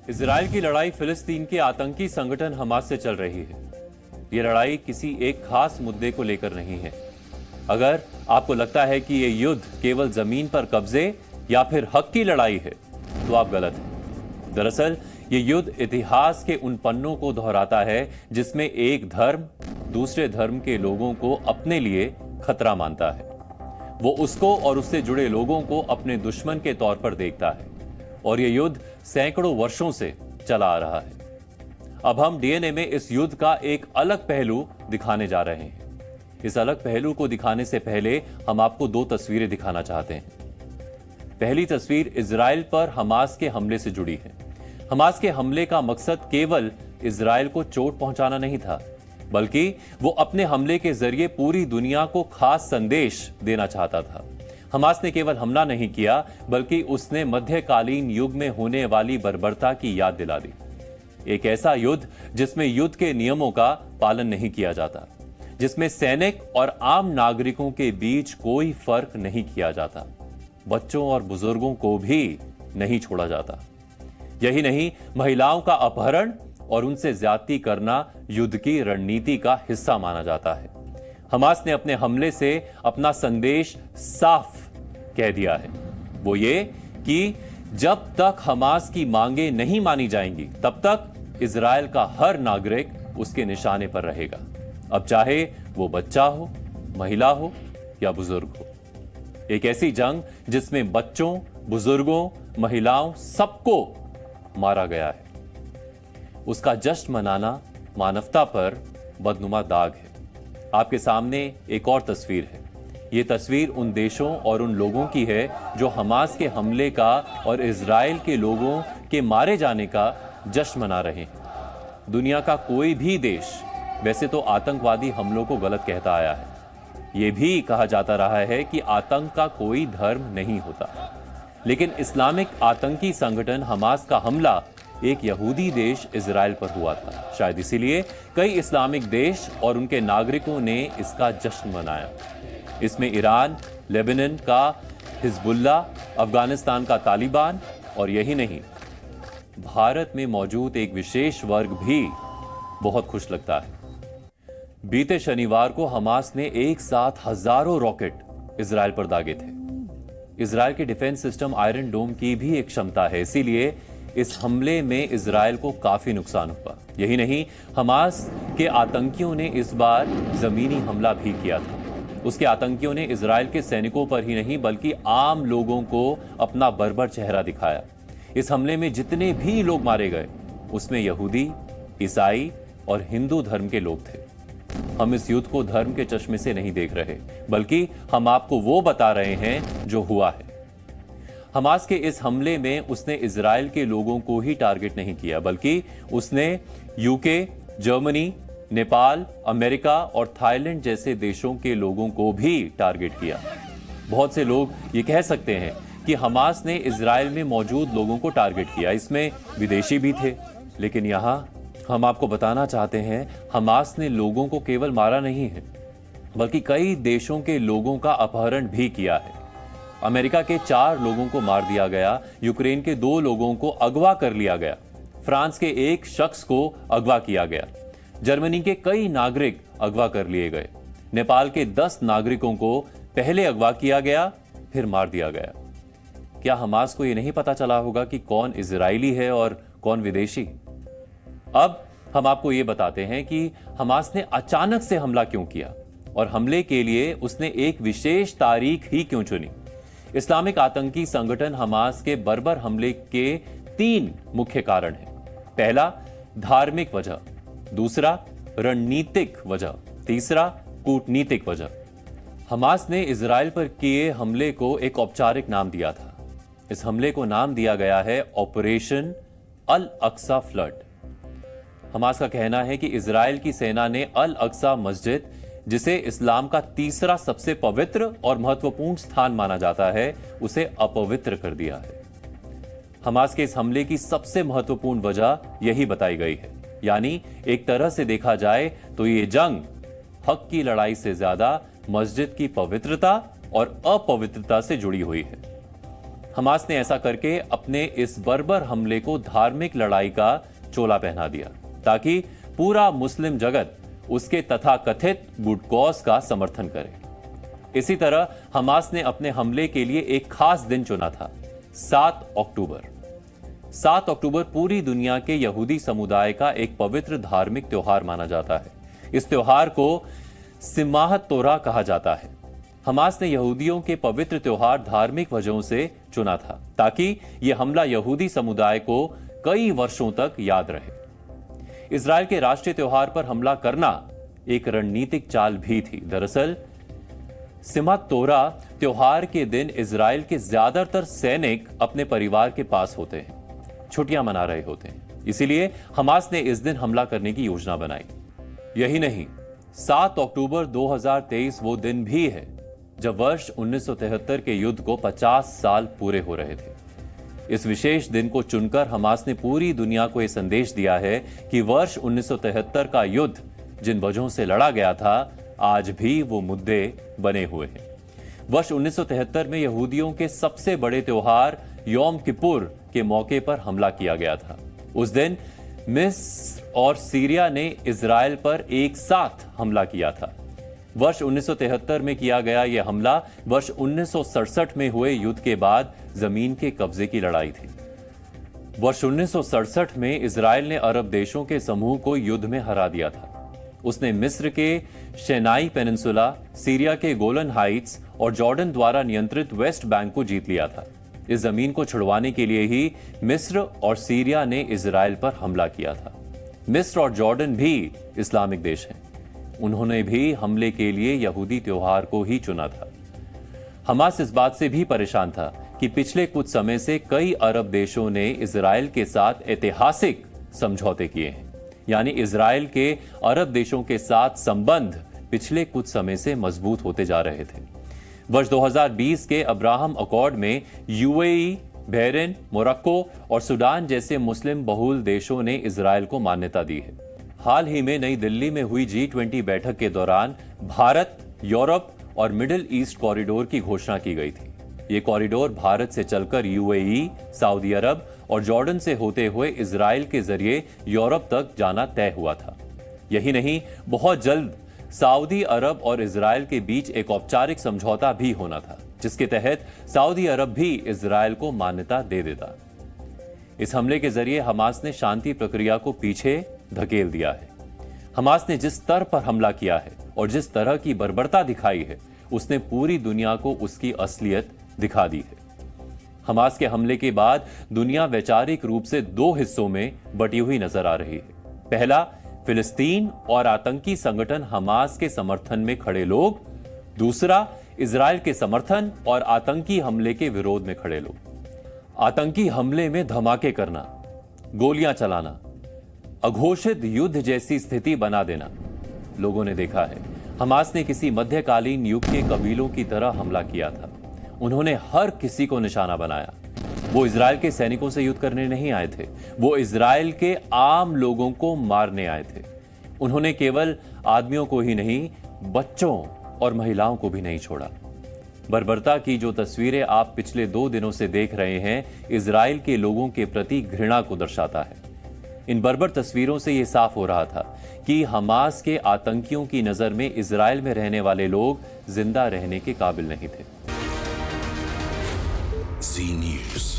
Israel की लड़ाई फिलिस्तीन के आतंकी संगठन हमास से चल रही है। यह लड़ाई किसी एक खास मुद्दे को लेकर नहीं है। अगर आपको लगता है कि यह युद्ध केवल जमीन पर कब्जे या फिर हक की लड़ाई है, तो आप गलत हैं। दरअसल ये युद्ध इतिहास के उन पन्नों को दोहराता है जिसमें एक धर्म दूसरे धर्म के लोगों को अपने लिए खतरा मानता है। वो उसको और उससे जुड़े लोगों को अपने दुश्मन के तौर पर देखता है और यह युद्ध सैकड़ों वर्षों से चला आ रहा है। अब हम डीएनए में इस युद्ध का एक अलग पहलू दिखाने जा रहे हैं। इस अलग पहलू को दिखाने से पहले हम आपको दो तस्वीरें दिखाना चाहते हैं। पहली तस्वीर इजराइल पर हमास के हमले से जुड़ी है। हमास के हमले का मकसद केवल इजराइल को चोट पहुंचाना नहीं था, बल्कि वो अपने हमले के जरिए पूरी दुनिया को खास संदेश देना चाहता था। हमास ने केवल हमला नहीं किया, बल्कि उसने मध्यकालीन युग में होने वाली बर्बरता की याद दिला दी। एक ऐसा युद्ध जिसमें युद्ध के नियमों का पालन नहीं किया जाता, जिसमें सैनिक और आम नागरिकों के बीच कोई फर्क नहीं किया जाता, बच्चों और बुजुर्गों को भी नहीं छोड़ा जाता। यही नहीं, महिलाओं का अपहरण और उनसे ज्यादती करना युद्ध की रणनीति का हिस्सा माना जाता है। हमास ने अपने हमले से अपना संदेश साफ कह दिया है। वो ये कि जब तक हमास की मांगे नहीं मानी जाएंगी, तब तक इजराइल का हर नागरिक उसके निशाने पर रहेगा, अब चाहे वो बच्चा हो, महिला हो या बुजुर्ग हो। एक ऐसी जंग जिसमें बच्चों, बुजुर्गों, महिलाओं सबको मारा गया है। उसका जश्न मनाना मानवता पर बदनुमा दाग है। आपके सामने एक और तस्वीर है। ये तस्वीर उन देशों और उन लोगों की है जो हमास के हमले का और इजराइल के लोगों के मारे जाने का जश्न मना रहे हैं। दुनिया का कोई भी देश वैसे तो आतंकवादी हमलों को गलत कहता आया है। यह भी कहा जाता रहा है कि आतंक का कोई धर्म नहीं होता, लेकिन इस्लामिक आतंकी संगठन हमास का हमला एक यहूदी देश इजराइल पर हुआ था। शायद इसीलिए कई इस्लामिक देश और उनके नागरिकों ने इसका जश्न मनाया। इसमें ईरान, लेबनान का हिजबुल्ला, अफगानिस्तान का तालिबान और यही नहीं, भारत में मौजूद एक विशेष वर्ग भी बहुत खुश लगता है। बीते शनिवार को हमास ने एक साथ हजारों रॉकेट इजराइल पर दागे थे। इजराइल के डिफेंस सिस्टम आयरन डोम की भी एक क्षमता है, इसीलिए इस हमले में इजराइल को काफी नुकसान हुआ। यही नहीं, हमास के आतंकियों ने इस बार जमीनी हमला भी किया था। उसके आतंकियों ने इजराइल के सैनिकों पर ही नहीं, बल्कि आम लोगों को अपना बर्बर चेहरा दिखाया। इस हमले में जितने भी लोग मारे गए, उसमें यहूदी, ईसाई और हिंदू धर्म के लोग थे। हम इस युद्ध को धर्म के चश्मे से नहीं देख रहे, बल्कि हम आपको वो बता रहे हैं जो हुआ है। हमास के इस हमले में उसने इजराइल के लोगों को ही टारगेट नहीं किया, बल्कि उसने यूके, जर्मनी, नेपाल, अमेरिका और थाईलैंड जैसे देशों के लोगों को भी टारगेट किया। बहुत से लोग ये कह सकते हैं कि हमास ने इजराइल में मौजूद लोगों को टारगेट किया, इसमें विदेशी भी थे। लेकिन यहां हम आपको बताना चाहते हैं, हमास ने लोगों को केवल मारा नहीं है, बल्कि कई देशों के लोगों का अपहरण भी किया है। अमेरिका के 4 लोगों को मार दिया गया, यूक्रेन के 2 लोगों को अगवा कर लिया गया, फ्रांस के एक शख्स को अगवा किया गया, जर्मनी के कई नागरिक अगवा कर लिए गए, नेपाल के 10 नागरिकों को पहले अगवा किया गया, फिर मार दिया गया। क्या हमास को यह नहीं पता चला होगा कि कौन इजरायली है और कौन विदेशी? अब हम आपको यह बताते हैं कि हमास ने अचानक से हमला क्यों किया और हमले के लिए उसने एक विशेष तारीख ही क्यों चुनी। इस्लामिक आतंकी संगठन हमास के बर्बर हमले के 3 मुख्य कारण हैं। पहला, धार्मिक वजह, दूसरा, रणनीतिक वजह, तीसरा, कूटनीतिक वजह। हमास ने इजराइल पर किए हमले को एक औपचारिक नाम दिया था। इस हमले को नाम दिया गया है ऑपरेशन अल अक्सा फ्लड। हमास का कहना है कि इजराइल की सेना ने अल अक्सा मस्जिद, जिसे इस्लाम का तीसरा सबसे पवित्र और महत्वपूर्ण स्थान माना जाता है, उसे अपवित्र कर दिया है। हमास के इस हमले की सबसे महत्वपूर्ण वजह यही बताई गई है। यानी एक तरह से देखा जाए तो ये जंग हक की लड़ाई से ज्यादा मस्जिद की पवित्रता और अपवित्रता से जुड़ी हुई है। हमास ने ऐसा करके अपने इस बर्बर हमले को धार्मिक लड़ाई का चोला पहना दिया ताकि पूरा मुस्लिम जगत उसके तथाकथित गुड कॉज का समर्थन करे। इसी तरह हमास ने अपने हमले के लिए एक खास दिन चुना था, 7 अक्टूबर। 7 अक्टूबर पूरी दुनिया के यहूदी समुदाय का एक पवित्र धार्मिक त्योहार माना जाता है। इस त्योहार को सिमाहत तोरा कहा जाता है। हमास ने यहूदियों के पवित्र त्योहार धार्मिक वजहों से चुना था ताकि यह हमला यहूदी समुदाय को कई वर्षों तक याद रहे। इजराइल के राष्ट्रीय त्योहार पर हमला करना एक रणनीतिक चाल भी थी। दरअसल सिमाहत तोरा त्योहार के दिन इजराइल के ज्यादातर सैनिक अपने परिवार के पास होते हैं, छुट्टियां मना रहे होते हैं। इसीलिए हमास ने इस दिन हमला करने की योजना बनाई। यही नहीं, 7 अक्टूबर 2023 वो दिन भी है जब वर्ष 1973 के युद्ध को 50 साल पूरे हो रहे थे। इस विशेष दिन को चुनकर हमास ने पूरी दुनिया को यह संदेश दिया है कि वर्ष 1973 का युद्ध जिन वजहों से लड़ा गया था, आज भी वो मुद्दे बने हुए हैं। वर्ष 1973 में यहूदियों के सबसे बड़े त्योहार यौम किपुर के मौके पर हमला किया गया था। उस दिन मिस्र और सीरिया ने इजराइल पर एक साथ हमला किया था। वर्ष 1973 में किया गया यह हमला वर्ष 1967 में हुए युद्ध के बाद जमीन के कब्जे की लड़ाई थी। वर्ष 1967 में इजराइल ने अरब देशों के समूह को युद्ध में हरा दिया था। उसने मिस्र के शेनाई पेनिनसुला, सीरिया के गोलन हाइट्स और जॉर्डन द्वारा नियंत्रित वेस्ट बैंक को जीत लिया था। इस जमीन को छुड़वाने के लिए ही मिस्र और सीरिया ने इजराइल पर हमला किया था। मिस्र और जॉर्डन भी इस्लामिक देश हैं। उन्होंने भी हमले के लिए यहूदी त्योहार को ही चुना था। हमास इस बात से भी परेशान था कि पिछले कुछ समय से कई अरब देशों ने इजराइल के साथ ऐतिहासिक समझौते किए हैं, यानी इजराइल के अरब देशों के साथ संबंध पिछले कुछ समय से मजबूत होते जा रहे थे। वर्ष 2020 के अब्राहम अकॉर्ड में यूएई, बहरीन, मोरक्को और सूडान जैसे मुस्लिम बहुल देशों ने इजराइल को मान्यता दी है। हाल ही में नई दिल्ली में हुई G20 बैठक के दौरान भारत, यूरोप और मिडिल ईस्ट कॉरिडोर की घोषणा की गई थी। ये कॉरिडोर भारत से चलकर यूएई, सऊदी अरब और जॉर्डन से होते हुए इजराइल के जरिए यूरोप तक जाना तय हुआ था। यही नहीं, बहुत जल्द सऊदी अरब और इजराइल के बीच एक औपचारिक समझौता भी होना था, जिसके तहत सऊदी अरब भी इजराइल को मान्यता दे देता। इस हमले के जरिए हमास ने शांति प्रक्रिया को पीछे धकेल दिया है। हमास ने जिस स्तर पर हमला किया है और जिस तरह की बर्बरता दिखाई है, उसने पूरी दुनिया को उसकी असलियत दिखा दी है। हमास के हमले के बाद दुनिया वैचारिक रूप से दो हिस्सों में बटी हुई नजर आ रही है। पहला, फिलिस्तीन और आतंकी संगठन हमास के समर्थन में खड़े लोग। दूसरा, इजराइल के समर्थन और आतंकी हमले के विरोध में खड़े लोग। आतंकी हमले में धमाके करना, गोलियां चलाना, अघोषित युद्ध जैसी स्थिति बना देना। लोगों ने देखा है, हमास ने किसी मध्यकालीन युग के कबीलों की तरह हमला किया था। उन्होंने हर किसी को निशाना बनाया। वो इजराइल के सैनिकों से युद्ध करने नहीं आए थे, वो इजराइल के आम लोगों को मारने आए थे। उन्होंने केवल आदमियों को ही नहीं, बच्चों और महिलाओं को भी नहीं छोड़ा। बर्बरता की जो तस्वीरें आप पिछले 2 दिनों से देख रहे हैं, इजराइल के लोगों के प्रति घृणा को दर्शाता है। इन बर्बर तस्वीरों से यह साफ हो रहा था कि हमास के आतंकियों की नजर में इजराइल में रहने वाले लोग जिंदा रहने के काबिल नहीं थे। जी न्यूज़।